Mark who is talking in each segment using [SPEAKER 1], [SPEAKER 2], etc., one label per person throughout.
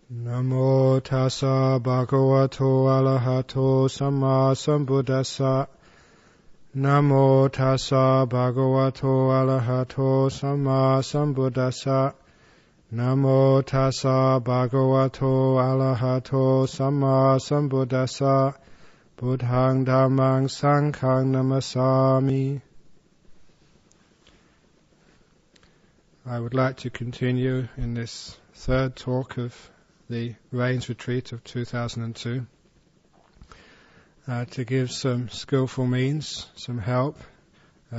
[SPEAKER 1] Namo tassa bhagavato arahato samma sambuddhassa. Namo tassa bhagavato arahato samma sambuddhassa. Namo tassa bhagavato arahato samma sambuddhassa. Buddhaṃ dhammāṃ saṅghāṃ namasāmi. I would like to continue in this third talk of the Rains Retreat of 2002 to give some skillful means, some help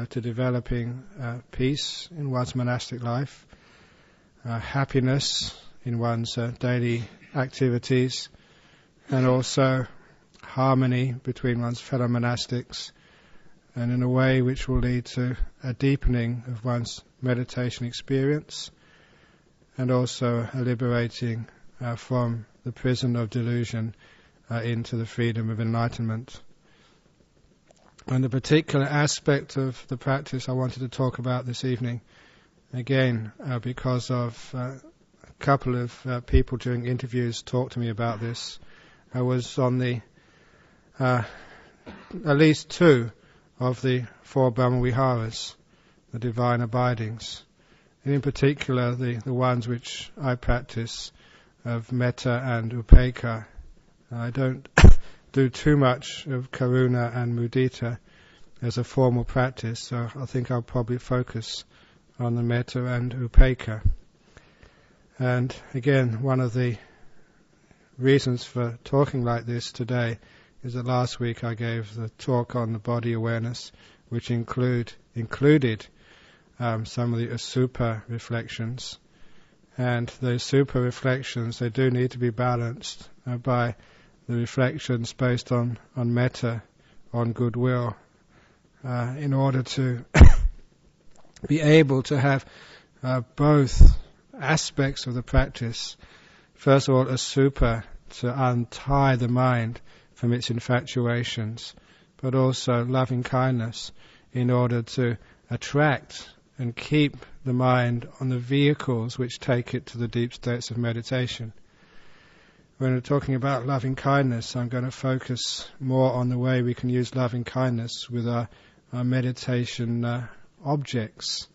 [SPEAKER 1] to developing peace in one's monastic life, happiness in one's daily activities, and also harmony between one's fellow monastics, and in a way which will lead to a deepening of one's meditation experience, and also a liberating from the prison of delusion into the freedom of enlightenment. And the particular aspect of the practice I wanted to talk about this evening, again, because of a couple of people during interviews talked to me about this. I was on the at least two of the four Brahma Viharas, the divine abidings, and in particular the ones which I practice of Metta and Upekkha. I don't do too much of Karuna and Mudita as a formal practice, so I think I'll probably focus on the Metta and Upekkha. And again, one of the reasons for talking like this today is that last week I gave the talk on the body awareness, which included some of the Asupa reflections. And those super reflections, they do need to be balanced by the reflections based on metta, on goodwill, in order to be able to have both aspects of the practice. First of all, a super, to untie the mind from its infatuations, but also loving kindness in order to attract and keep the mind on the vehicles which take it to the deep states of meditation. When we're talking about loving kindness, I'm going to focus more on the way we can use loving kindness with our meditation objects.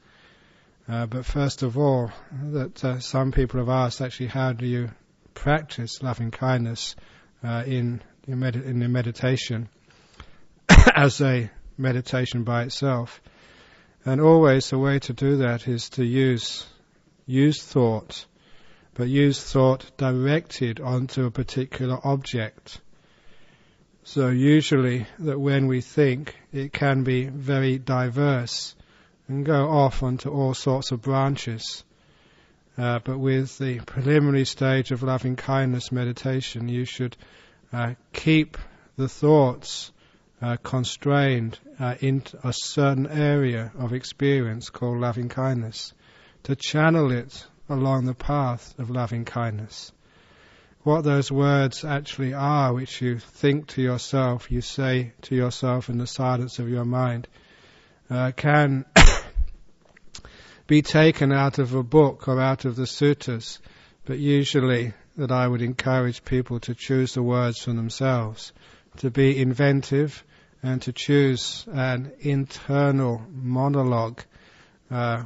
[SPEAKER 1] But first of all, that some people have asked, actually, how do you practice loving kindness in the meditation as a meditation by itself? And always the way to do that is to use thought, but use thought directed onto a particular object. So usually that when we think, it can be very diverse and go off onto all sorts of branches. But with the preliminary stage of loving kindness meditation, you should keep the thoughts constrained into a certain area of experience called loving kindness, to channel it along the path of loving kindness. What those words actually are, which you think to yourself, you say to yourself in the silence of your mind, can be taken out of a book or out of the suttas, but usually that I would encourage people to choose the words for themselves, to be inventive, and to choose an internal monologue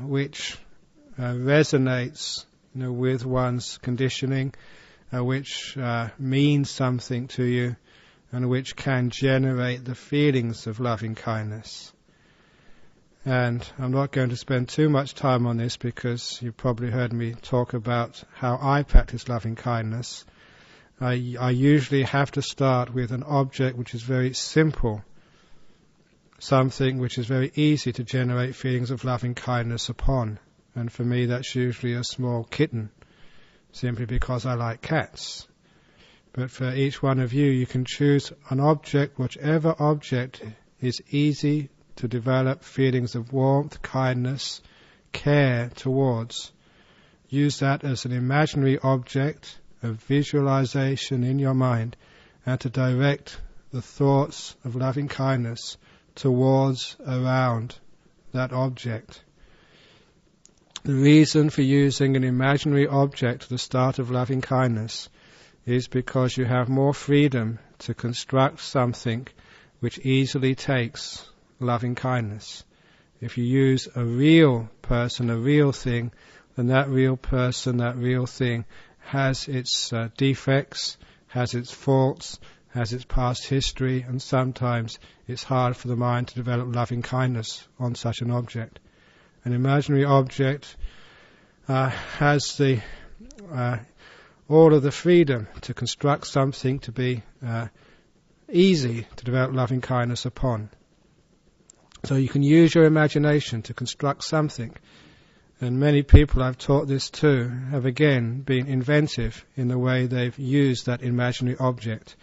[SPEAKER 1] which resonates with one's conditioning, which means something to you, and which can generate the feelings of loving kindness. And I'm not going to spend too much time on this because you've probably heard me talk about how I practice loving kindness. I usually have to start with an object which is very simple, something which is very easy to generate feelings of loving kindness upon. And for me that's usually a small kitten, simply because I like cats. But for each one of you, you can choose an object, whichever object is easy to develop feelings of warmth, kindness, care towards. Use that as an imaginary object of visualization in your mind, and to direct the thoughts of loving kindness towards, around that object. The reason for using an imaginary object at the start of loving kindness is because you have more freedom to construct something which easily takes loving kindness. If you use a real person, a real thing, then that real person, that real thing has its defects, has its faults, has its past history, and sometimes it's hard for the mind to develop loving kindness on such an object. An imaginary object has all of the freedom to construct something to be easy to develop loving kindness upon. So you can use your imagination to construct something. And many people I've taught this to have again been inventive in the way they've used that imaginary object.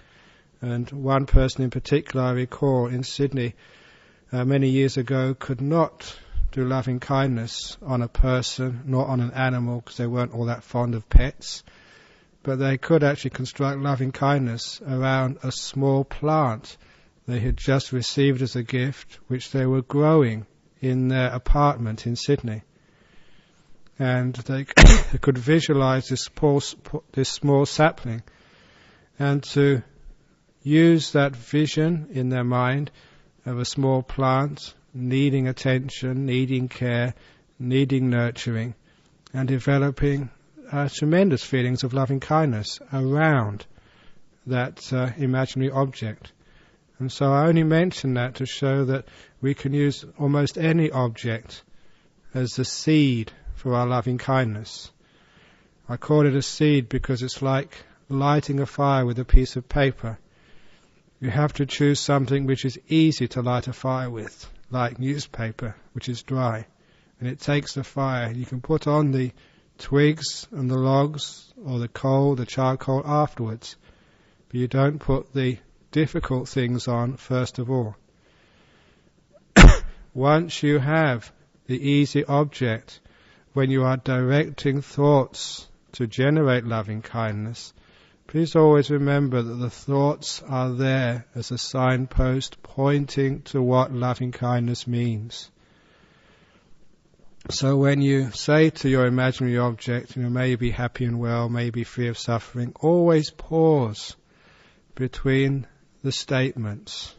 [SPEAKER 1] And one person in particular I recall in Sydney many years ago could not do loving kindness on a person, not on an animal, because they weren't all that fond of pets. But they could actually construct loving kindness around a small plant they had just received as a gift, which they were growing in their apartment in Sydney. And they could visualize this small sapling, and to use that vision in their mind of a small plant needing attention, needing care, needing nurturing, and developing tremendous feelings of loving kindness around that imaginary object. And so I only mention that to show that we can use almost any object as the seed for our loving kindness. I call it a seed because it's like lighting a fire with a piece of paper. You have to choose something which is easy to light a fire with, like newspaper, which is dry. And it takes the fire. You can put on the twigs and the logs or the coal, the charcoal afterwards. But you don't put the difficult things on first of all. Once you have the easy object, when you are directing thoughts to generate loving kindness, please always remember that the thoughts are there as a signpost pointing to what loving kindness means. So when you say to your imaginary object, may you be happy and well, may you be free of suffering, always pause between the statements.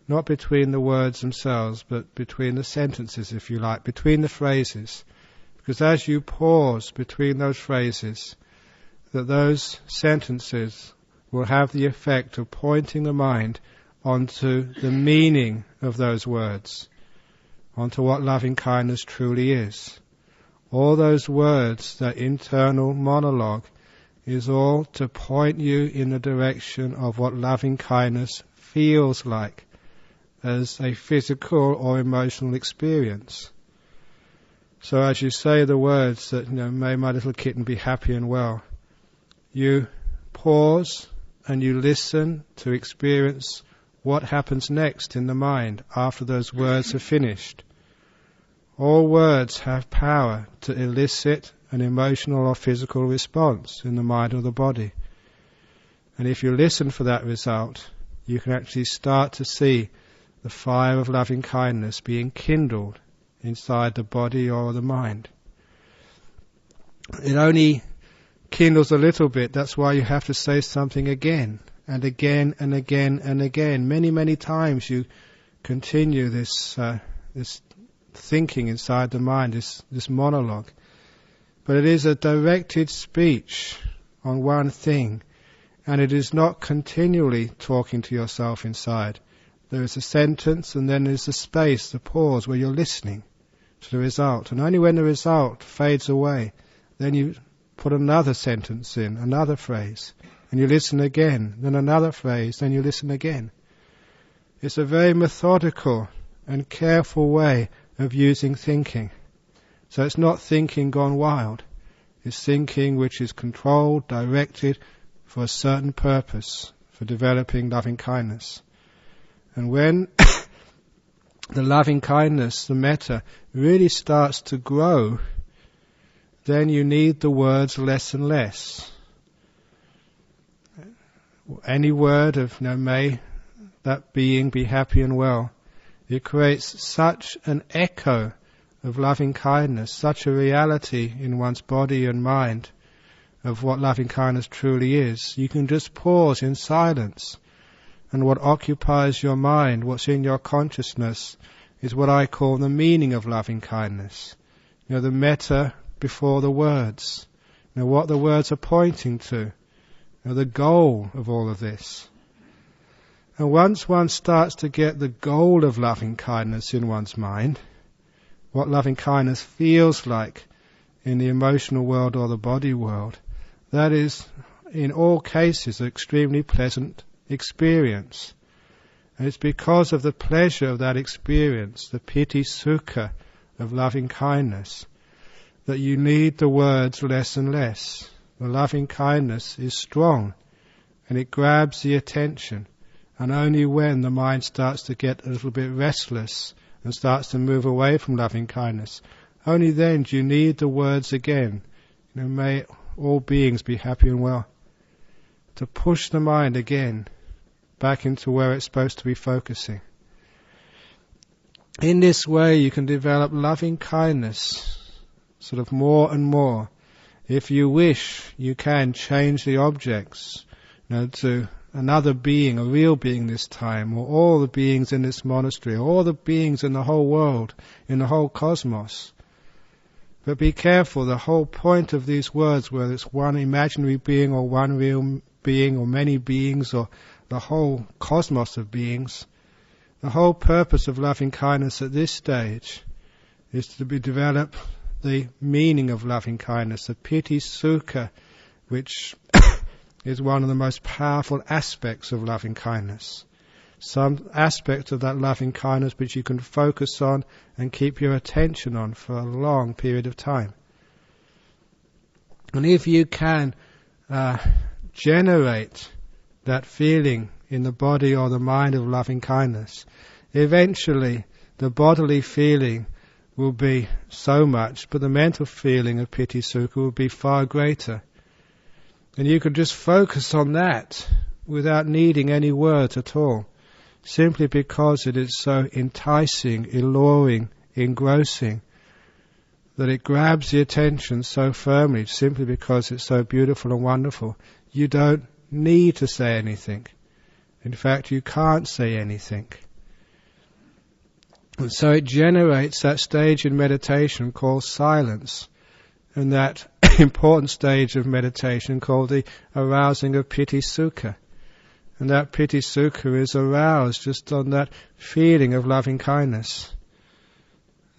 [SPEAKER 1] Not between the words themselves, but between the sentences, if you like, between the phrases. Because as you pause between those phrases, that those sentences will have the effect of pointing the mind onto the meaning of those words, onto what loving kindness truly is. All those words, that internal monologue, is all to point you in the direction of what loving kindness feels like as a physical or emotional experience. So as you say the words that, may my little kitten be happy and well, you pause and you listen to experience what happens next in the mind after those words are finished. All words have power to elicit an emotional or physical response in the mind or the body. And if you listen for that result, you can actually start to see the fire of loving kindness being kindled inside the body or the mind. It only kindles a little bit. That's why you have to say something again and again and again and again. Many, many times you continue this thinking inside the mind, this monologue. But it is a directed speech on one thing, and it is not continually talking to yourself inside. There is a sentence, and then there's the space, the pause, where you're listening to the result. And only when the result fades away, then you put another sentence in, another phrase, and you listen again, then another phrase, then you listen again. It's a very methodical and careful way of using thinking. So it's not thinking gone wild. It's thinking which is controlled, directed for a certain purpose, for developing loving kindness. And when the loving kindness, the metta, really starts to grow, then you need the words less and less. Any word of, may that being be happy and well, it creates such an echo of loving kindness, such a reality in one's body and mind of what loving kindness truly is. You can just pause in silence, and what occupies your mind, what's in your consciousness, is what I call the meaning of loving kindness. You know, the metta before the words. You know, what the words are pointing to. You know, the goal of all of this. And once one starts to get the goal of loving kindness in one's mind, what loving kindness feels like in the emotional world or the body world, that is, in all cases, an extremely pleasant experience. And it's because of the pleasure of that experience, the Piti-sukha of loving kindness, that you need the words less and less. The loving kindness is strong, and it grabs the attention. And only when the mind starts to get a little bit restless and starts to move away from loving kindness, only then do you need the words again. You know, may all beings be happy and well. To push the mind again back into where it's supposed to be focusing. In this way you can develop loving kindness sort of more and more. If you wish, you can change the objects, you know, to another being, a real being this time, or all the beings in this monastery, or all the beings in the whole world, in the whole cosmos. But be careful, the whole point of these words, whether it's one imaginary being or one real being or many beings or the whole cosmos of beings, the whole purpose of loving kindness at this stage is to develop the meaning of loving kindness, the Piti-sukha, which is one of the most powerful aspects of loving kindness. Some aspect of that loving kindness which you can focus on and keep your attention on for a long period of time. And if you can generate that feeling in the body or the mind of loving kindness, eventually the bodily feeling will be so much, but the mental feeling of Piti-sukha will be far greater. And you can just focus on that without needing any words at all, simply because it is so enticing, alluring, engrossing, that it grabs the attention so firmly, simply because it's so beautiful and wonderful. You don't need to say anything. In fact, you can't say anything. And so it generates that stage in meditation called silence, and that important stage of meditation called the arousing of Piti-sukha. And that Piti-sukha is aroused just on that feeling of loving kindness,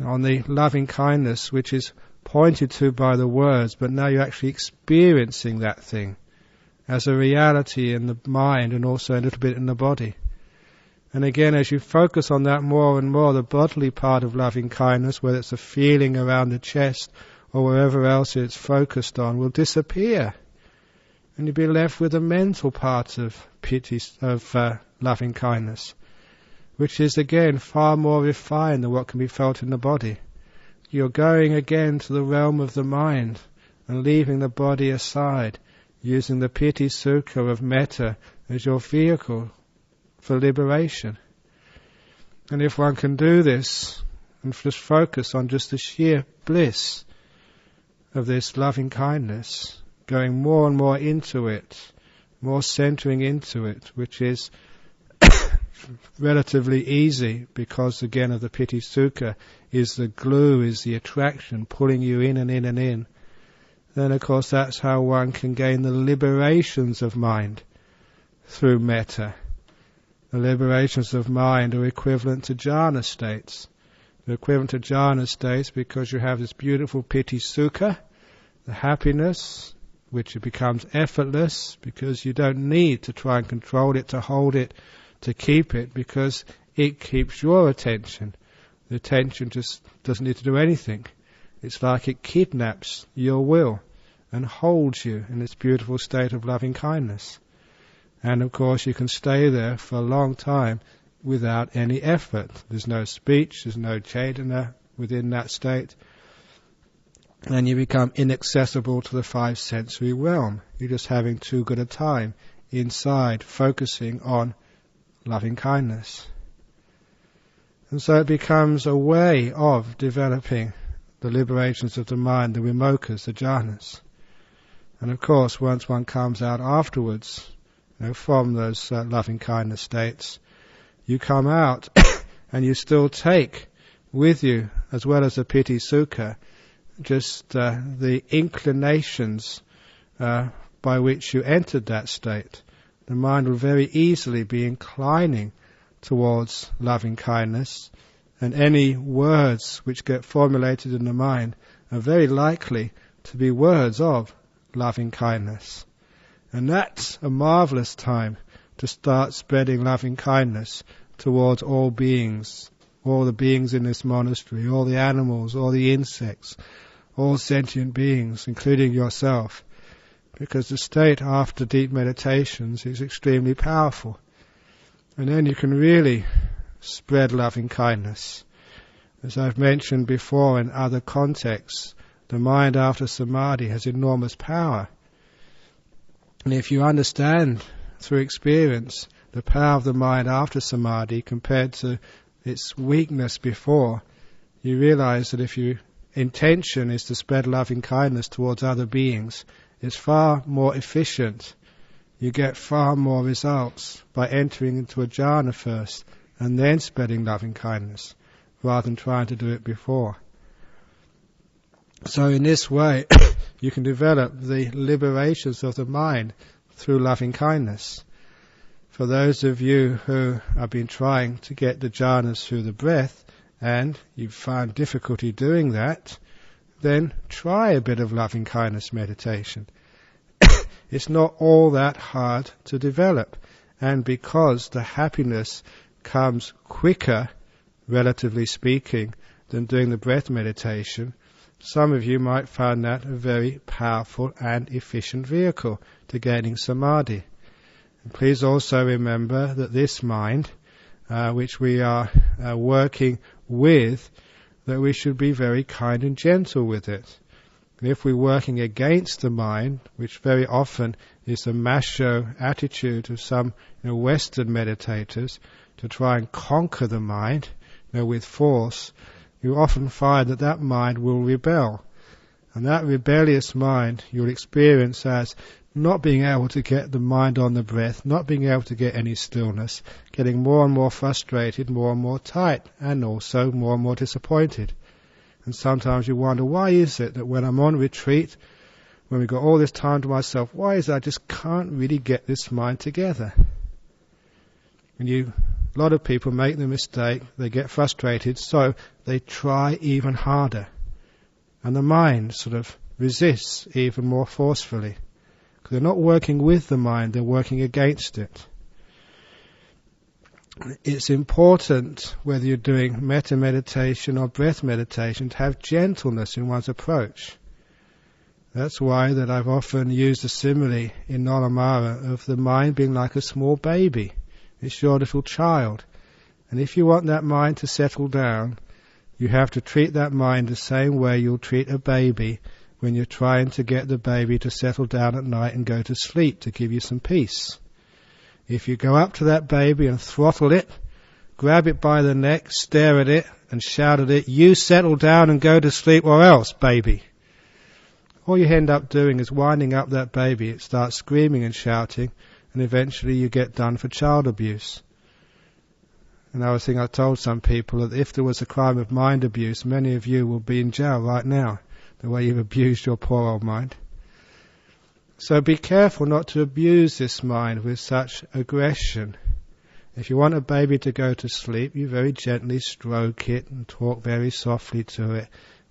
[SPEAKER 1] on the loving kindness which is pointed to by the words, but now you're actually experiencing that thing as a reality in the mind and also a little bit in the body. And again, as you focus on that more and more, the bodily part of loving kindness, whether it's a feeling around the chest or wherever else it's focused on, will disappear. And you'll be left with the mental part of loving kindness, which is again far more refined than what can be felt in the body. You're going again to the realm of the mind and leaving the body aside, using the Piti-sukha of Metta as your vehicle for liberation. And if one can do this and just focus on just the sheer bliss of this loving kindness, going more and more into it, more centering into it, which is relatively easy because again of the Piti-sukha is the glue, is the attraction pulling you in and in and in, then of course that's how one can gain the liberations of mind through metta. The liberations of mind are equivalent to jhana states. They're equivalent to jhana states because you have this beautiful Piti-sukha, the happiness, which it becomes effortless because you don't need to try and control it, to hold it, to keep it, because it keeps your attention. The attention just doesn't need to do anything. It's like it kidnaps your will and holds you in this beautiful state of loving kindness. And of course you can stay there for a long time without any effort. There's no speech, there's no cetana within that state. And you become inaccessible to the five sensory realm. You're just having too good a time inside, focusing on loving kindness. And so it becomes a way of developing the liberations of the mind, the vimokkha's, the jhanas. And of course, once one comes out afterwards, from those loving kindness states, you come out and you still take with you, as well as the Piti-sukha, just the inclinations by which you entered that state. The mind will very easily be inclining towards loving kindness, and any words which get formulated in the mind are very likely to be words of loving kindness. And that's a marvelous time to start spreading loving kindness towards all beings, all the beings in this monastery, all the animals, all the insects, all sentient beings, including yourself, because the state after deep meditations is extremely powerful. And then you can really spread loving kindness. As I've mentioned before in other contexts, the mind after samadhi has enormous power. And if you understand through experience the power of the mind after samadhi compared to its weakness before, you realize that if your intention is to spread loving kindness towards other beings, it's far more efficient. You get far more results by entering into a jhana first and then spreading loving kindness, rather than trying to do it before. So in this way, you can develop the liberations of the mind through loving kindness. For those of you who have been trying to get the jhanas through the breath, and you've found difficulty doing that, then try a bit of loving kindness meditation. It's not all that hard to develop, and because the happiness comes quicker, relatively speaking, than doing the breath meditation, some of you might find that a very powerful and efficient vehicle to gaining samadhi. And please also remember that this mind, which we are working with, that we should be very kind and gentle with it. And if we're working against the mind, which very often is the macho attitude of some Western meditators, to try and conquer the mind with force, you often find that that mind will rebel. And that rebellious mind you'll experience as not being able to get the mind on the breath, not being able to get any stillness, getting more and more frustrated, more and more tight, and also more and more disappointed. And sometimes you wonder, why is it that when I'm on retreat, when we've got all this time to myself, why is it I just can't really get this mind together? And a lot of people make the mistake, they get frustrated, so they try even harder. And the mind sort of resists even more forcefully. Because they're not working with the mind, they're working against it. It's important, whether you're doing metta meditation or breath meditation, to have gentleness in one's approach. That's why that I've often used the simile in Nolamara of the mind being like a small baby. It's your little child. And if you want that mind to settle down, you have to treat that mind the same way you'll treat a baby when you're trying to get the baby to settle down at night and go to sleep to give you some peace. If you go up to that baby and throttle it, grab it by the neck, stare at it and shout at it, "You settle down and go to sleep or else, baby," all you end up doing is winding up that baby. It starts screaming and shouting, and eventually you get done for child abuse. Another thing I told some people, that if there was a crime of mind abuse, many of you will be in jail right now, the way you've abused your poor old mind. So be careful not to abuse this mind with such aggression. If you want a baby to go to sleep, you very gently stroke it and talk very softly to it.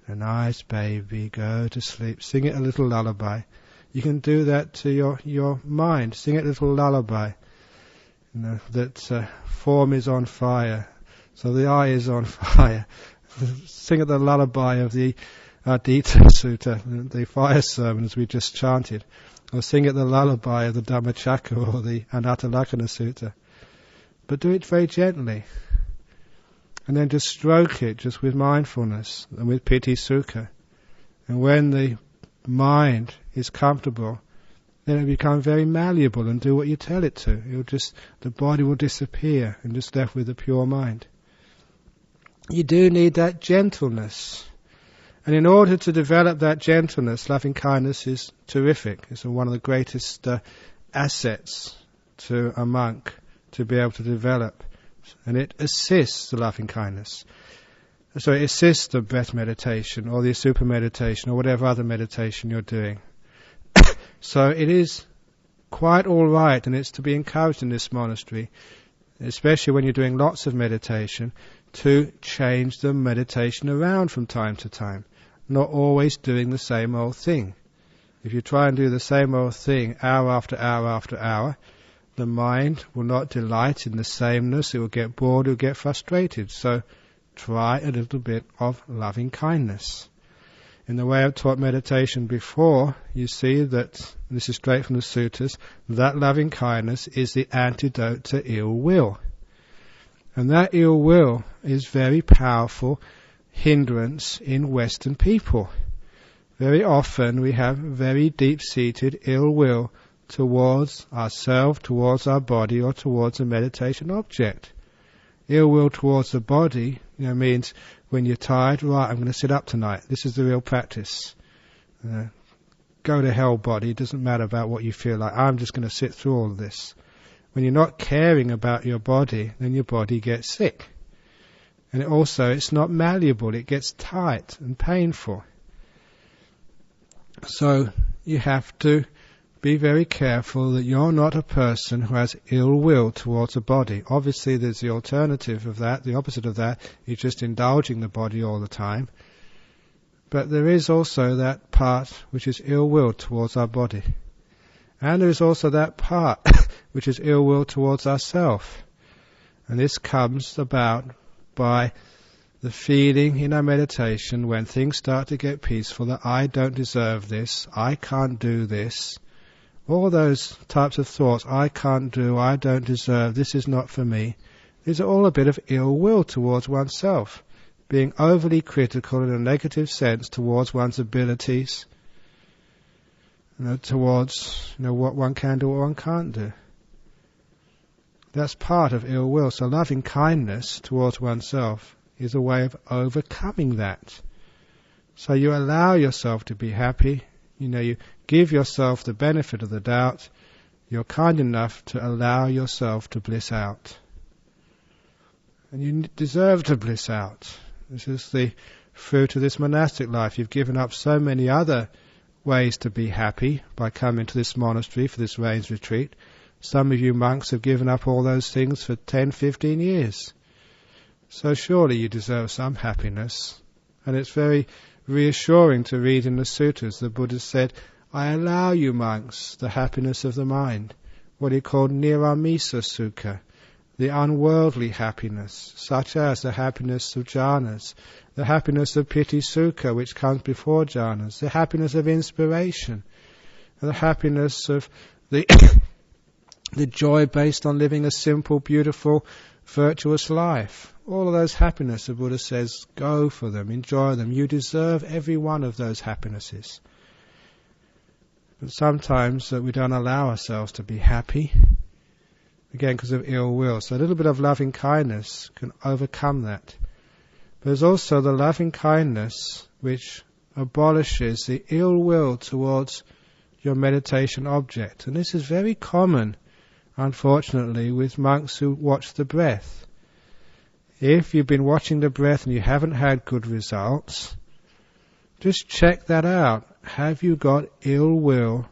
[SPEAKER 1] "A nice baby, go to sleep." Sing it a little lullaby. You can do that to your mind. Sing it a little lullaby. That form is on fire, so the eye is on fire. Sing it the lullaby of the Adita Sutta, the fire sermons we just chanted. Or sing it the lullaby of the Dhammacakka or the Anattalakkana Sutta. But do it very gently. And then just stroke it just with mindfulness and with Piti-sukha. And when the mind is comfortable, then it will become very malleable and do what you tell it to. The body will disappear and just left with a pure mind. you do need that gentleness. And in order to develop that gentleness, loving kindness is terrific. It's one of the greatest assets to a monk to be able to develop. And it assists the loving kindness. So it assists the breath meditation or the super meditation or whatever other meditation you're doing. So it is quite all right, and it's to be encouraged in this monastery, especially when you're doing lots of meditation, to change the meditation around from time to time. Not always doing the same old thing. If you try and do the same old thing hour after hour after hour, the mind will not delight in the sameness. It will get bored, it will get frustrated. So try a little bit of loving kindness. In the way I've taught meditation before, you see that, this is straight from the sutras, that loving kindness is the antidote to ill will. And that ill will is very powerful hindrance in Western people. Very often we have very deep-seated ill will towards ourselves, towards our body, or towards a meditation object. Ill will towards the body, means when you're tired, right, I'm going to sit up tonight. This is the real practice. Go to hell, body. It doesn't matter about what you feel like. I'm just going to sit through all of this. When you're not caring about your body, then your body gets sick. And it's not malleable. It gets tight and painful. So you have to be very careful that you're not a person who has ill will towards the body. Obviously there's the alternative of that, the opposite of that, is just indulging the body all the time. But there is also that part which is ill will towards our body. And there is also that part which is ill will towards ourselves. And this comes about by the feeling in our meditation when things start to get peaceful that I don't deserve this, I can't do this. All those types of thoughts, I can't do, I don't deserve, this is not for me. These are all a bit of ill will towards oneself. Being overly critical in a negative sense towards one's abilities, towards what one can do, what one can't do. That's part of ill will. So loving kindness towards oneself is a way of overcoming that. So you allow yourself to be happy. You give yourself the benefit of the doubt. You're kind enough to allow yourself to bliss out. And you deserve to bliss out. This is the fruit of this monastic life. You've given up so many other ways to be happy by coming to this monastery for this rains retreat. Some of you monks have given up all those things for 10, 15 years. So surely you deserve some happiness. And it's very reassuring to read in the sutras. The Buddha said, I allow you monks the happiness of the mind, what he called niramisa sukha, the unworldly happiness, such as the happiness of jhanas, the happiness of Piti-sukha, which comes before jhanas, the happiness of inspiration, the happiness of the the joy based on living a simple, beautiful, virtuous life. All of those happiness, the Buddha says, go for them, enjoy them. You deserve every one of those happinesses. But sometimes we don't allow ourselves to be happy, again because of ill will. So a little bit of loving kindness can overcome that. But there's also the loving kindness which abolishes the ill will towards your meditation object. And this is very common, unfortunately, with monks who watch the breath. If you've been watching the breath and you haven't had good results, just check that out. Have you got ill will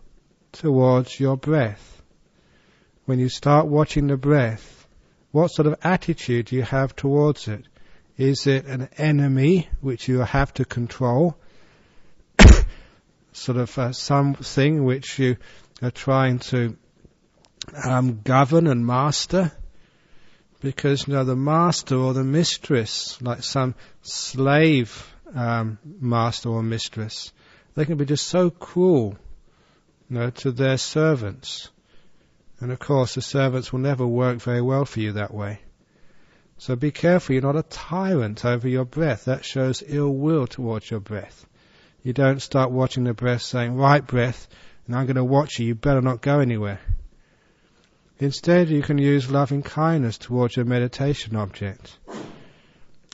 [SPEAKER 1] towards your breath? When you start watching the breath, what sort of attitude do you have towards it? Is it an enemy which you have to control? Sort of something which you are trying to govern and master? Because the master or the mistress, like some slave master or mistress, they can be just so cruel, to their servants. And of course the servants will never work very well for you that way. So be careful, you're not a tyrant over your breath. That shows ill will towards your breath. You don't start watching the breath saying, right breath, and I'm going to watch you better not go anywhere. Instead, you can use loving kindness towards your meditation object.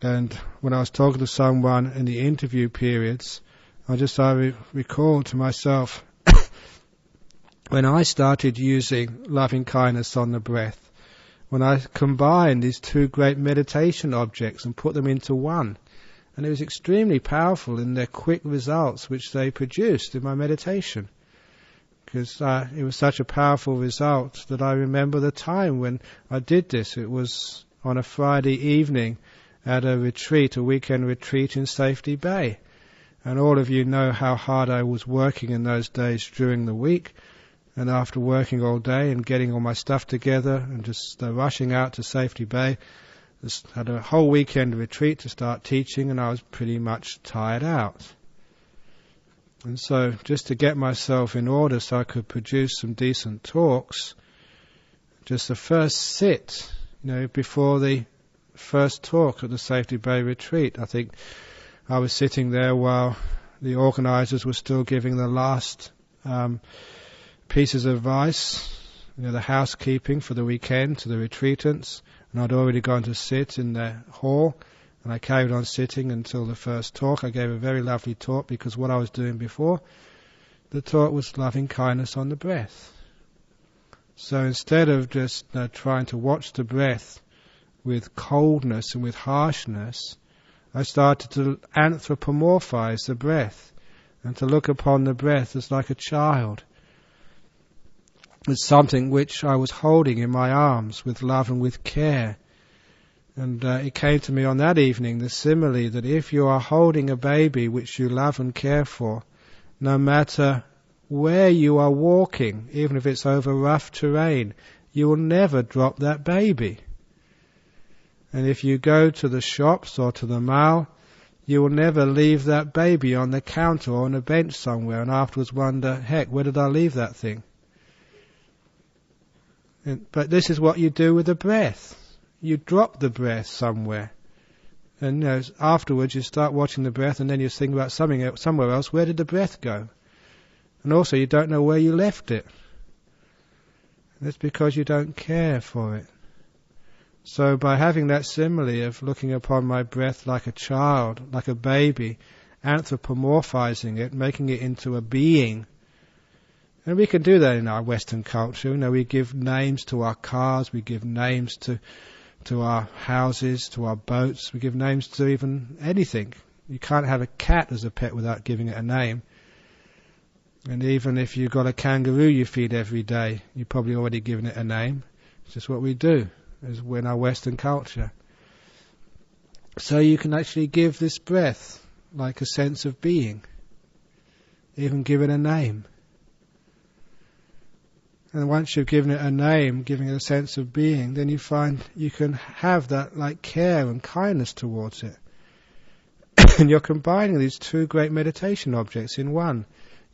[SPEAKER 1] And when I was talking to someone in the interview periods, I recalled to myself when I started using loving kindness on the breath, when I combined these two great meditation objects and put them into one. And it was extremely powerful in their quick results which they produced in my meditation. Because it was such a powerful result that I remember the time when I did this. It was on a Friday evening at a retreat, a weekend retreat in Safety Bay. And all of you know how hard I was working in those days during the week. And after working all day and getting all my stuff together and just rushing out to Safety Bay, just had a whole weekend retreat to start teaching, and I was pretty much tired out. And so just to get myself in order so I could produce some decent talks, just the first sit, before the first talk at the Safety Bay retreat, I think I was sitting there while the organisers were still giving the last pieces of advice, the housekeeping for the weekend to the retreatants, and I'd already gone to sit in the hall, and I carried on sitting until the first talk. I gave a very lovely talk because what I was doing before the talk was loving kindness on the breath. So instead of just trying to watch the breath with coldness and with harshness, I started to anthropomorphize the breath and to look upon the breath as like a child. It's something which I was holding in my arms with love and with care. And it came to me on that evening, the simile, that if you are holding a baby which you love and care for, no matter where you are walking, even if it's over rough terrain, you will never drop that baby. And if you go to the shops or to the mall, you will never leave that baby on the counter or on a bench somewhere and afterwards wonder, heck, where did I leave that thing? But this is what you do with the breath. You drop the breath somewhere. And afterwards you start watching the breath and then you think about somewhere else. Where did the breath go? And also you don't know where you left it. And that's because you don't care for it. So by having that simile of looking upon my breath like a child, like a baby, anthropomorphizing it, making it into a being. And we can do that in our Western culture. We give names to our cars, we give names to our houses, to our boats, we give names to even anything. You can't have a cat as a pet without giving it a name. And even if you've got a kangaroo you feed every day, you've probably already given it a name. It's just what we do in our Western culture. So you can actually give this breath like a sense of being. Even give it a name. And once you've given it a name, giving it a sense of being, then you find you can have that like care and kindness towards it. And you're combining these two great meditation objects in one.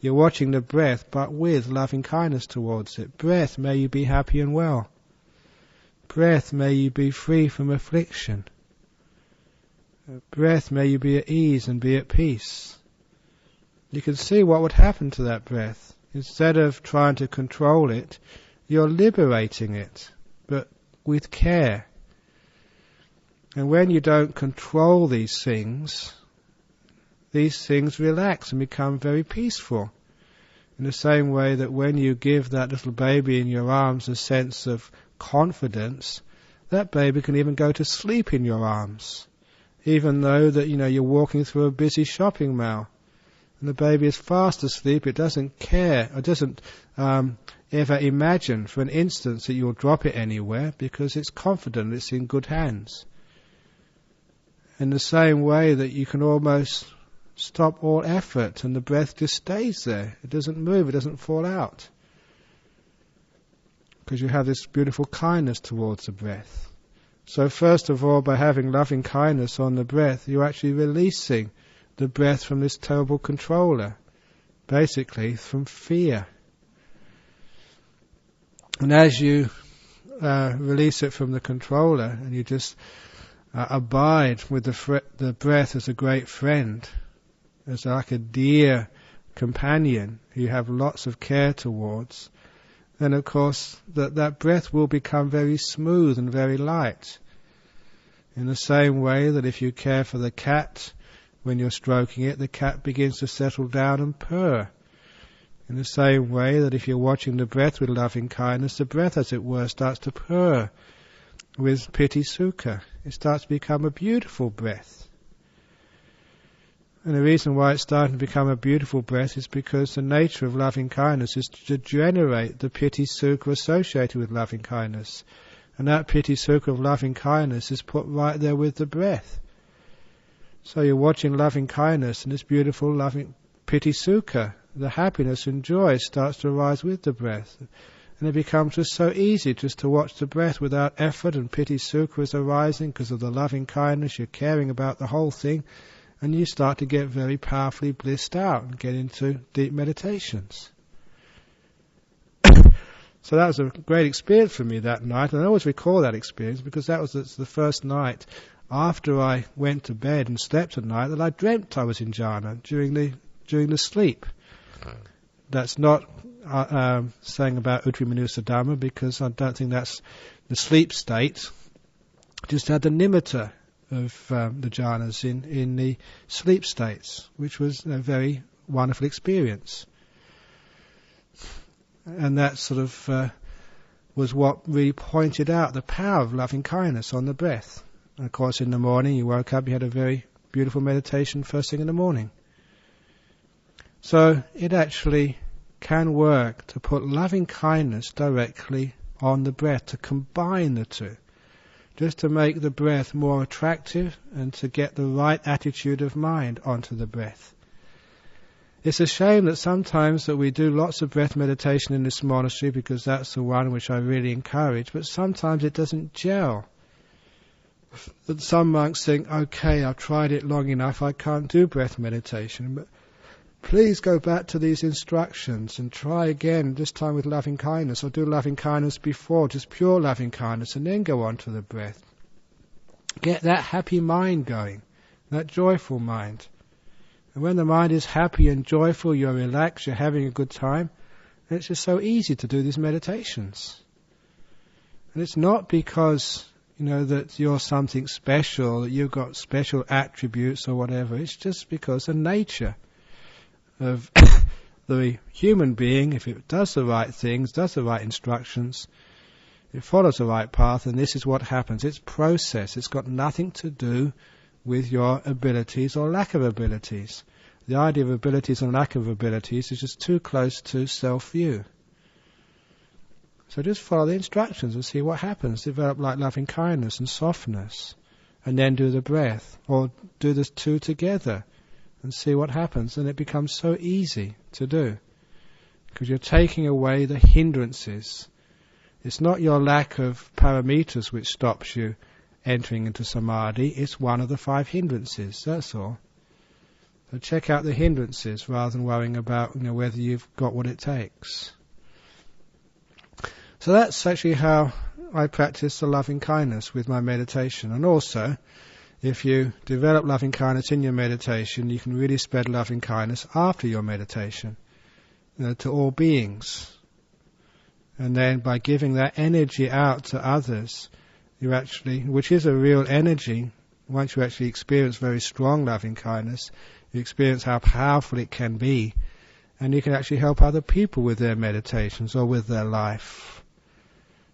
[SPEAKER 1] You're watching the breath, but with loving kindness towards it. Breath, may you be happy and well. Breath, may you be free from affliction. Breath, may you be at ease and be at peace. You can see what would happen to that breath. Instead of trying to control it, you're liberating it, but with care. And when you don't control these things relax and become very peaceful. In the same way that when you give that little baby in your arms a sense of confidence, that baby can even go to sleep in your arms, even though that you're walking through a busy shopping mall. And the baby is fast asleep, it doesn't care, it doesn't ever imagine for an instant that you'll drop it anywhere because it's confident it's in good hands. In the same way that you can almost stop all effort and the breath just stays there. It doesn't move, it doesn't fall out. Because you have this beautiful kindness towards the breath. So first of all, by having loving kindness on the breath, you're actually releasing the breath from this terrible controller, basically from fear. And as you release it from the controller and you just abide with the breath as a great friend, as like a dear companion who you have lots of care towards, then of course that breath will become very smooth and very light. In the same way that if you care for the cat, when you're stroking it, the cat begins to settle down and purr. In the same way that if you're watching the breath with loving kindness, the breath, as it were, starts to purr with Piti-sukha. It starts to become a beautiful breath. And the reason why it's starting to become a beautiful breath is because the nature of loving kindness is to generate the Piti-sukha associated with loving kindness. And that Piti-sukha of loving kindness is put right there with the breath. So you're watching loving kindness and this beautiful loving Piti-sukha, the happiness and joy starts to arise with the breath. And it becomes just so easy just to watch the breath without effort, and Piti-sukha is arising because of the loving kindness. You're caring about the whole thing, and you start to get very powerfully blissed out and get into deep meditations. So that was a great experience for me that night, and I always recall that experience because that was the first night after I went to bed and slept at night that I dreamt I was in jhana during the sleep. That's not saying about Uttari-manusa Dhamma, because I don't think that's the sleep state. Just had the nimitta of the jhanas in the sleep states, which was a very wonderful experience. And that sort of was what really pointed out the power of loving kindness on the breath. And of course in the morning you woke up, you had a very beautiful meditation first thing in the morning. So it actually can work to put loving kindness directly on the breath, to combine the two, just to make the breath more attractive and to get the right attitude of mind onto the breath. It's a shame that sometimes that we do lots of breath meditation in this monastery, because that's the one which I really encourage, but sometimes it doesn't gel. That some monks think, okay, I've tried it long enough, I can't do breath meditation, but please go back to these instructions and try again, this time with loving kindness, or do loving kindness before, just pure loving kindness, and then go on to the breath. Get that happy mind going, that joyful mind. And when the mind is happy and joyful, you're relaxed, you're having a good time, and it's just so easy to do these meditations. And it's not because, that you're something special, that you've got special attributes or whatever. It's just because the nature of the human being, if it does the right things, does the right instructions, it follows the right path, and this is what happens. It's process. It's got nothing to do with your abilities or lack of abilities. The idea of abilities and lack of abilities is just too close to self-view. So just follow the instructions and see what happens. Develop like loving kindness and softness, and then do the breath, or do the two together and see what happens. And it becomes so easy to do, because you're taking away the hindrances. It's not your lack of paramitas which stops you entering into samadhi, it's one of the 5 hindrances, that's all. So check out the hindrances rather than worrying about whether you've got what it takes. So that's actually how I practice the loving kindness with my meditation. And also, if you develop loving kindness in your meditation, you can really spread loving kindness after your meditation, to all beings. And then by giving that energy out to others, you actually, which is a real energy, once you actually experience very strong loving kindness, you experience how powerful it can be, and you can actually help other people with their meditations or with their life.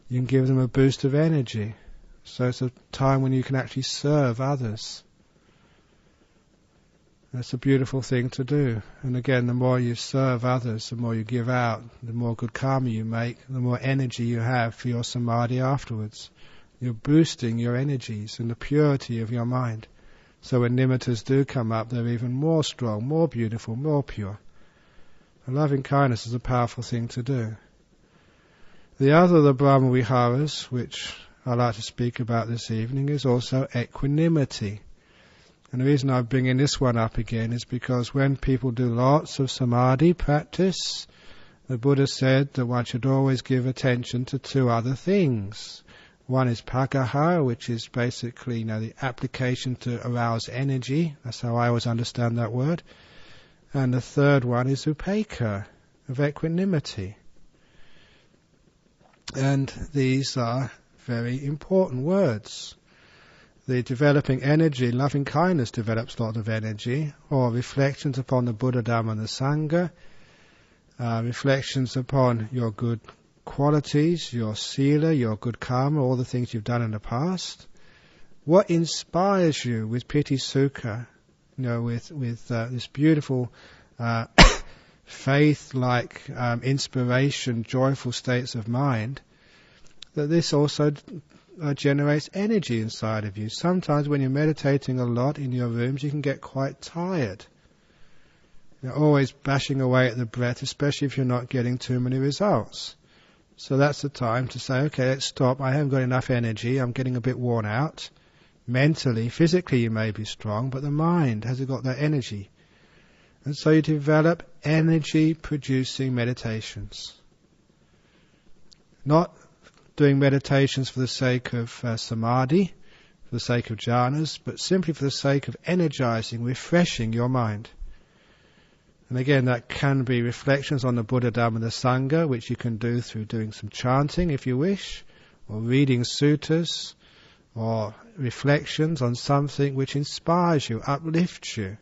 [SPEAKER 1] You can give them a boost of energy. So it's a time when you can actually serve others. That's a beautiful thing to do. And again, the more you serve others, the more you give out, the more good karma you make, the more energy you have for your samadhi afterwards. You're boosting your energies and the purity of your mind. So when nimittas do come up, they're even more strong, more beautiful, more pure. And loving kindness is a powerful thing to do. The other of the Brahma Viharas, which I'd like to speak about this evening, is also equanimity. And the reason I'm bringing this one up again is because when people do lots of samadhi practice, the Buddha said that one should always give attention to 2 other things. One is pagaha, which is basically the application to arouse energy. That's how I always understand that word. And the third one is upekkha, of equanimity. And these are very important words. the developing energy, loving kindness develops a lot of energy, or reflections upon the Buddha, Dhamma and the Sangha, reflections upon your good qualities, your sila, your good karma, all the things you've done in the past. What inspires you with Piti-sukha, with this beautiful faith-like inspiration, joyful states of mind, that this also generates energy inside of you. Sometimes when you're meditating a lot in your rooms, you can get quite tired. You're always bashing away at the breath, especially if you're not getting too many results. So that's the time to say, okay, let's stop. I haven't got enough energy. I'm getting a bit worn out. Mentally, physically you may be strong, but the mind hasn't got that energy. And so you develop energy-producing meditations. Not doing meditations for the sake of samadhi, for the sake of jhanas, but simply for the sake of energizing, refreshing your mind. And again, that can be reflections on the Buddha, Dhamma and the Sangha, which you can do through doing some chanting if you wish, or reading suttas, or reflections on something which inspires you, uplifts you.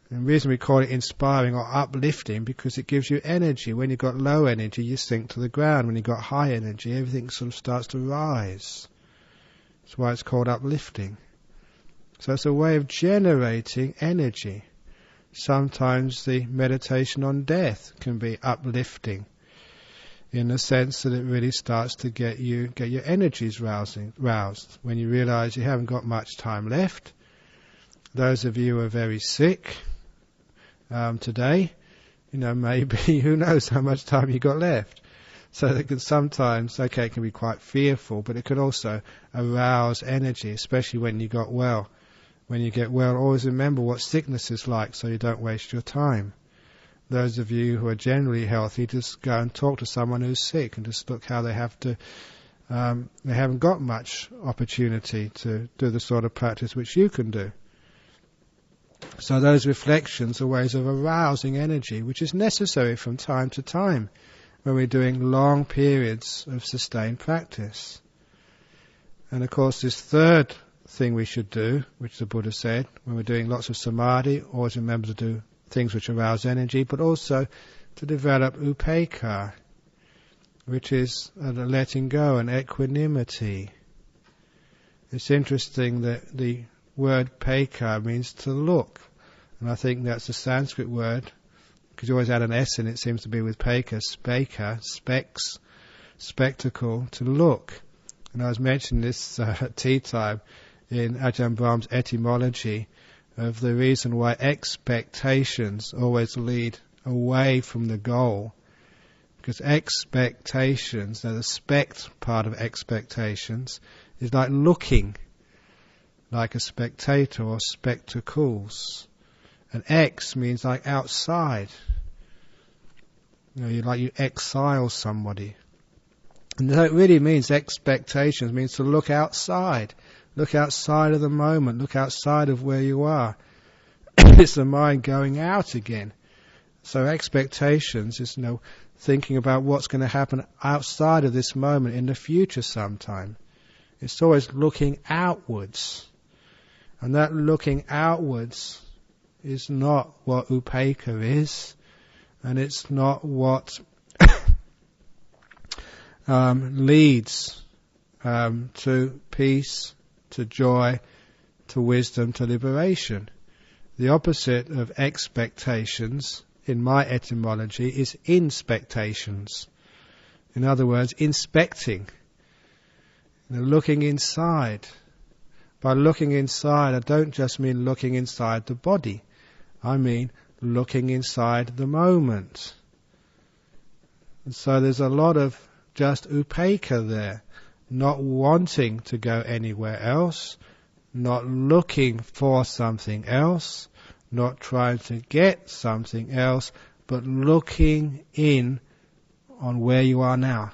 [SPEAKER 1] And the reason we call it inspiring or uplifting, because it gives you energy. When you've got low energy, you sink to the ground. When you've got high energy, everything sort of starts to rise. That's why it's called uplifting. So it's a way of generating energy. Sometimes the meditation on death can be uplifting, in the sense that it really starts to get your energies roused. When you realize you haven't got much time left. Those of you who are very sick today, maybe, who knows how much time you got left. So it can sometimes, it can be quite fearful, but it can also arouse energy, especially when you got well. When you get well, always remember what sickness is like so you don't waste your time. Those of you who are generally healthy, just go and talk to someone who's sick and just look how they have to, they haven't got much opportunity to do the sort of practice which you can do. So those reflections are ways of arousing energy, which is necessary from time to time when we're doing long periods of sustained practice. And of course this third thing we should do, which the Buddha said, when we're doing lots of samadhi, always remember to do things which arouse energy, but also to develop upekkha, which is letting go and equanimity. It's interesting that the word pekha means to look, and I think that's a Sanskrit word, because you always add an S in it, seems to be with pekha, speka, specs, spectacle, to look. And I was mentioning this at tea time in Ajahn Brahm's etymology of the reason why expectations always lead away from the goal. Because expectations, now the spect part of expectations, is like looking, like a spectator or spectacles. And ex means like outside. You exile somebody. And so it really means expectations, means to look outside. Look outside of the moment, look outside of where you are. It's the mind going out again. So expectations is thinking about what's going to happen outside of this moment in the future sometime. It's always looking outwards. And that looking outwards is not what upekkha is, and it's not what leads to peace, to joy, to wisdom, to liberation. The opposite of expectations, in my etymology, is inspectations. In other words, inspecting. Looking inside. By looking inside, I don't just mean looking inside the body. I mean looking inside the moment. And so there's a lot of just upekkha there. Not wanting to go anywhere else, not looking for something else, not trying to get something else, but looking in on where you are now.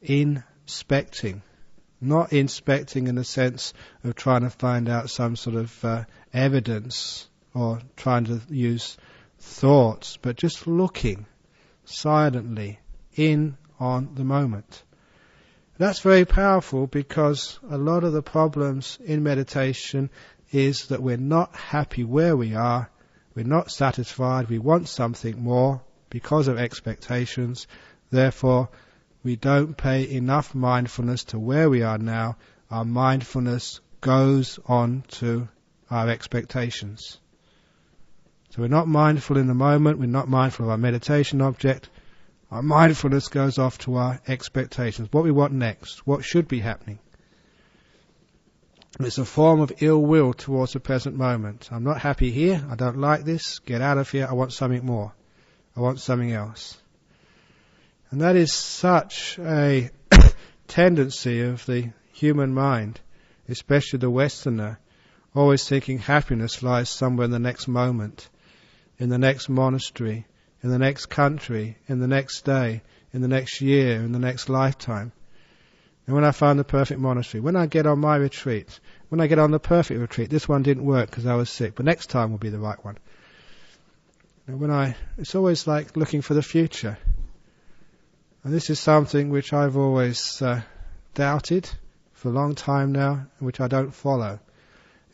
[SPEAKER 1] Inspecting. Not inspecting in the sense of trying to find out some sort of evidence or trying to use thoughts, but just looking silently in on the moment. That's very powerful, because a lot of the problems in meditation is that we're not happy where we are, we're not satisfied, we want something more because of expectations. Therefore, we don't pay enough mindfulness to where we are now. Our mindfulness goes on to our expectations. So we're not mindful in the moment, we're not mindful of our meditation object. Our mindfulness goes off to our expectations, what we want next, what should be happening. It's a form of ill will towards the present moment. I'm not happy here, I don't like this, get out of here, I want something more. I want something else. And that is such a tendency of the human mind, especially the Westerner, always thinking happiness lies somewhere in the next moment, in the next monastery, in the next country, in the next day, in the next year, in the next lifetime. And when I find the perfect monastery, when I get on my retreat, when I get on the perfect retreat, this one didn't work because I was sick, but next time will be the right one. And it's always like looking for the future. And this is something which I've always doubted for a long time now, and which I don't follow.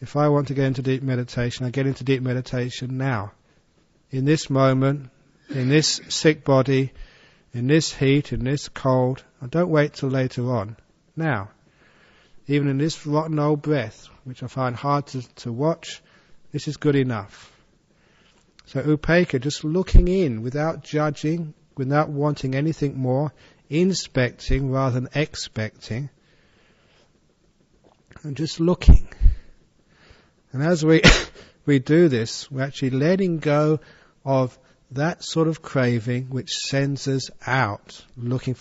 [SPEAKER 1] If I want to get into deep meditation, I get into deep meditation now. In this moment, in this sick body, in this heat, in this cold. I don't wait till later on. Now, even in this rotten old breath, which I find hard to watch, this is good enough. So upekkha, just looking in without judging, without wanting anything more, inspecting rather than expecting, and just looking. And as we do this, we're actually letting go of that sort of craving which sends us out, wanting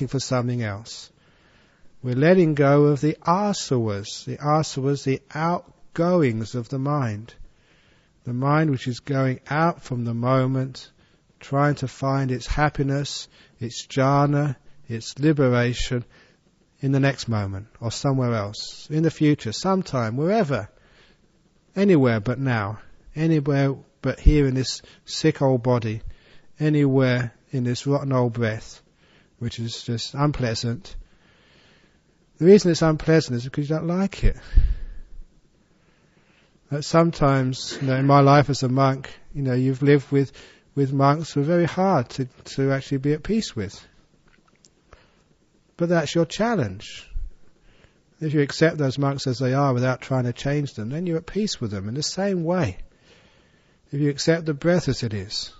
[SPEAKER 1] for something else. We're letting go of the asavas, the outgoings of the mind which is going out from the moment, trying to find its happiness, its jhana, its liberation in the next moment, or somewhere else, in the future, sometime, wherever, anywhere but now, anywhere but here in this sick old body, anywhere in this rotten old breath, which is just unpleasant. The reason it's unpleasant is because you don't like it. Sometimes, in my life as a monk, you've lived with monks who are very hard to actually be at peace with. But that's your challenge. If you accept those monks as they are without trying to change them, then you're at peace with them in the same way. If you accept the breath as it is,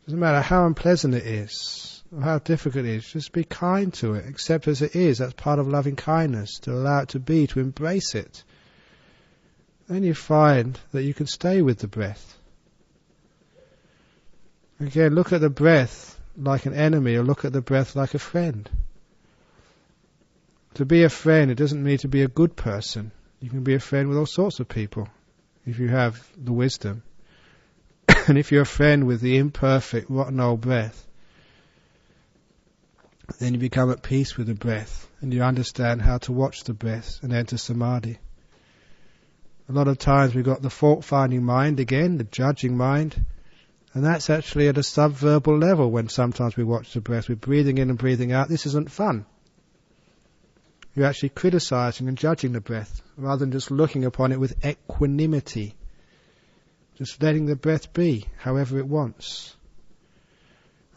[SPEAKER 1] doesn't matter how unpleasant it is or how difficult it is, just be kind to it, accept as it is. That's part of loving kindness, to allow it to be, to embrace it. Then you find that you can stay with the breath. Again, look at the breath like an enemy, or look at the breath like a friend. To be a friend, it doesn't mean to be a good person. You can be a friend with all sorts of people if you have the wisdom. And if you're a friend with the imperfect, rotten old breath, then you become at peace with the breath, and you understand how to watch the breath and enter samadhi. A lot of times we've got the fault-finding mind again, the judging mind, and that's actually at a subverbal level when sometimes we watch the breath. We're breathing in and breathing out. This isn't fun. You're actually criticizing and judging the breath, rather than just looking upon it with equanimity. Just letting the breath be, however it wants.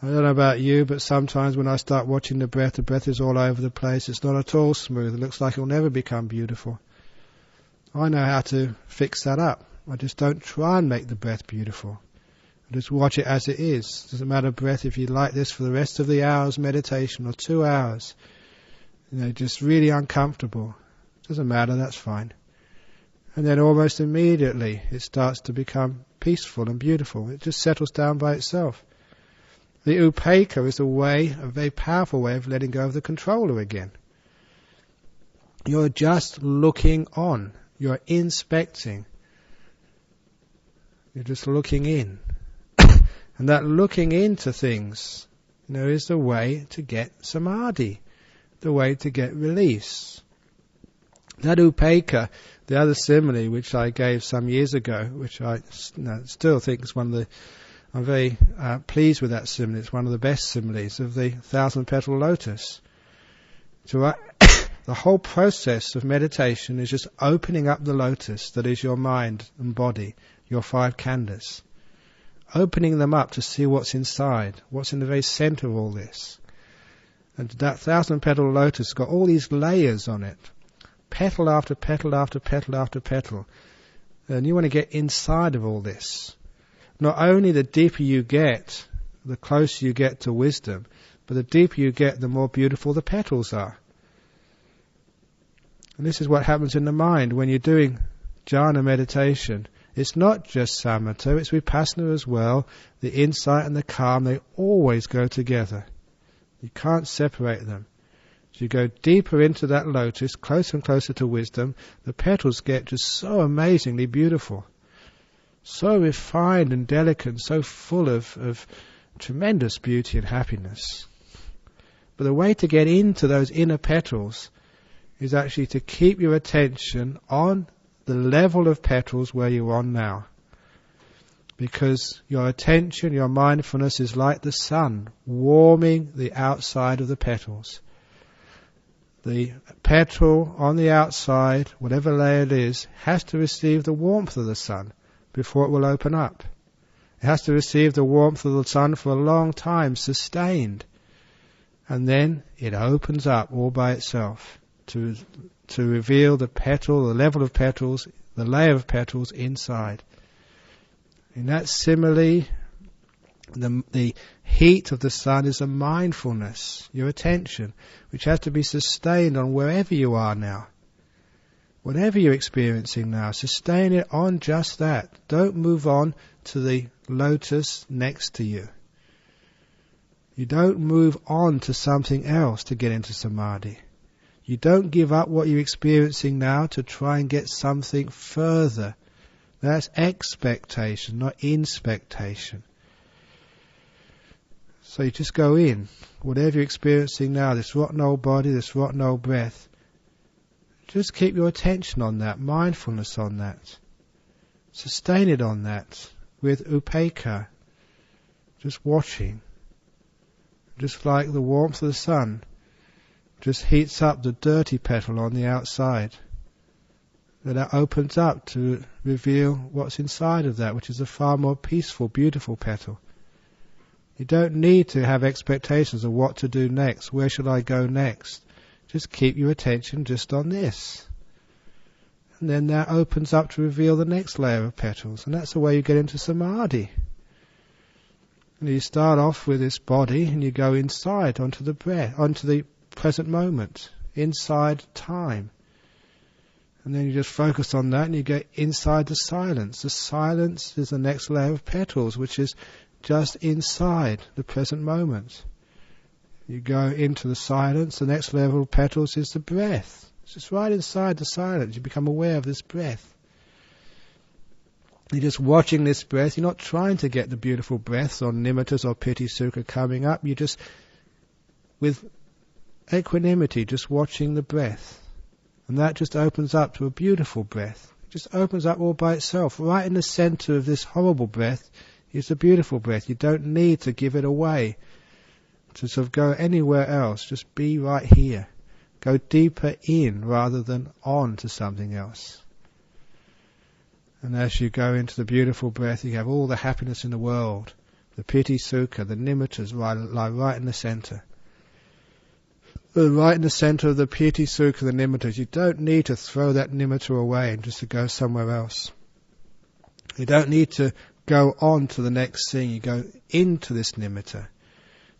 [SPEAKER 1] I don't know about you, but sometimes when I start watching the breath is all over the place. It's not at all smooth. It looks like it'll never become beautiful. I know how to fix that up. I just don't try and make the breath beautiful. I just watch it as it is. Doesn't matter breath, if you like this for the rest of the hour's meditation or 2 hours, just really uncomfortable. Doesn't matter, that's fine. And then almost immediately it starts to become peaceful and beautiful. It just settles down by itself. The upekkha is a very powerful way of letting go of the controller again. You're just looking on. You're inspecting. You're just looking in. And that looking into things, is the way to get samadhi, the way to get release. That upekkha, the other simile which I gave some years ago, which I still think is I'm very pleased with that simile. It's one of the best similes of the thousand-petal lotus. So the whole process of meditation is just opening up the lotus that is your mind and body, your 5 khandhas. Opening them up to see what's inside, what's in the very center of all this. And that 1,000-petal lotus has got all these layers on it, petal after petal after petal after petal. And you want to get inside of all this. Not only the deeper you get, the closer you get to wisdom, but the deeper you get, the more beautiful the petals are. And this is what happens in the mind when you're doing jhana meditation. It's not just samatha, it's vipassana as well. The insight and the calm, they always go together. You can't separate them. As you go deeper into that lotus, closer and closer to wisdom, the petals get just so amazingly beautiful. So refined and delicate, and so full of tremendous beauty and happiness. But the way to get into those inner petals is actually to keep your attention on the level of petals where you're on now. Because your attention, your mindfulness is like the sun, warming the outside of the petals. The petal on the outside, whatever layer it is, has to receive the warmth of the sun before it will open up. It has to receive the warmth of the sun for a long time, sustained. And then it opens up all by itself to reveal the petal, the level of petals, the layer of petals inside. In that simile, the heat of the sun is a mindfulness, your attention, which has to be sustained on wherever you are now. Whatever you're experiencing now, sustain it on just that. Don't move on to the lotus next to you. You don't move on to something else to get into samadhi. You don't give up what you're experiencing now to try and get something further. That's expectation, not inspectation. So you just go in. Whatever you're experiencing now, this rotten old body, this rotten old breath, just keep your attention on that, mindfulness on that. Sustain it on that with upekkha, just watching. Just like the warmth of the sun just heats up the dirty petal on the outside. Then that opens up to reveal what's inside of that, which is a far more peaceful, beautiful petal. You don't need to have expectations of what to do next. Where should I go next? Just keep your attention just on this. And then that opens up to reveal the next layer of petals. And that's the way you get into samadhi. And you start off with this body and you go inside onto the breath, onto the present moment, inside time. And then you just focus on that and you get inside the silence. The silence is the next layer of petals, which is just inside the present moment. You go into the silence, the next level of petals is the breath. It's just right inside the silence. You become aware of this breath. You're just watching this breath. You're not trying to get the beautiful breaths or nimittas or Piti-sukha coming up. You're just, with equanimity, just watching the breath. And that just opens up to a beautiful breath. It just opens up all by itself. Right in the center of this horrible breath is a beautiful breath. You don't need to give it away to sort of go anywhere else. Just be right here. Go deeper in rather than on to something else. And as you go into the beautiful breath, you have all the happiness in the world. The Piti-sukha, the nimittas lie right in the center. Right in the center of the Piti-sukha, the nimittas. You don't need to throw that nimitta away and just to go somewhere else. You don't need to go on to the next thing. You go into this nimitta.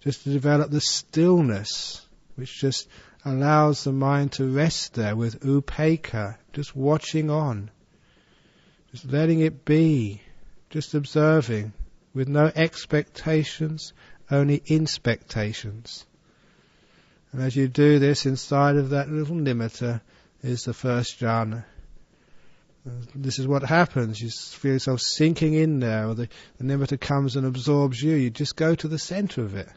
[SPEAKER 1] Just to develop the stillness, which just allows the mind to rest there with upekkha, just watching on. Just letting it be, just observing, with no expectations, only inspectations. And as you do this, inside of that little nimitta is the first jhana. This is what happens. You feel yourself sinking in there, or the nimitta comes and absorbs you. You just go to the center of it.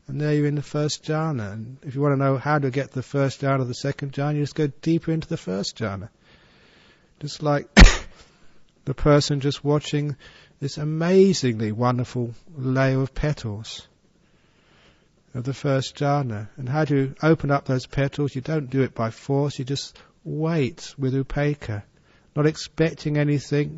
[SPEAKER 1] And there you're in the first jhana. And if you want to know how to get the first jhana or the second jhana, you just go deeper into the first jhana. Just like the person just watching this amazingly wonderful layer of petals. of the first jhana. And how do you open up those petals? You don't do it by force, you just wait with upekkha, not expecting anything,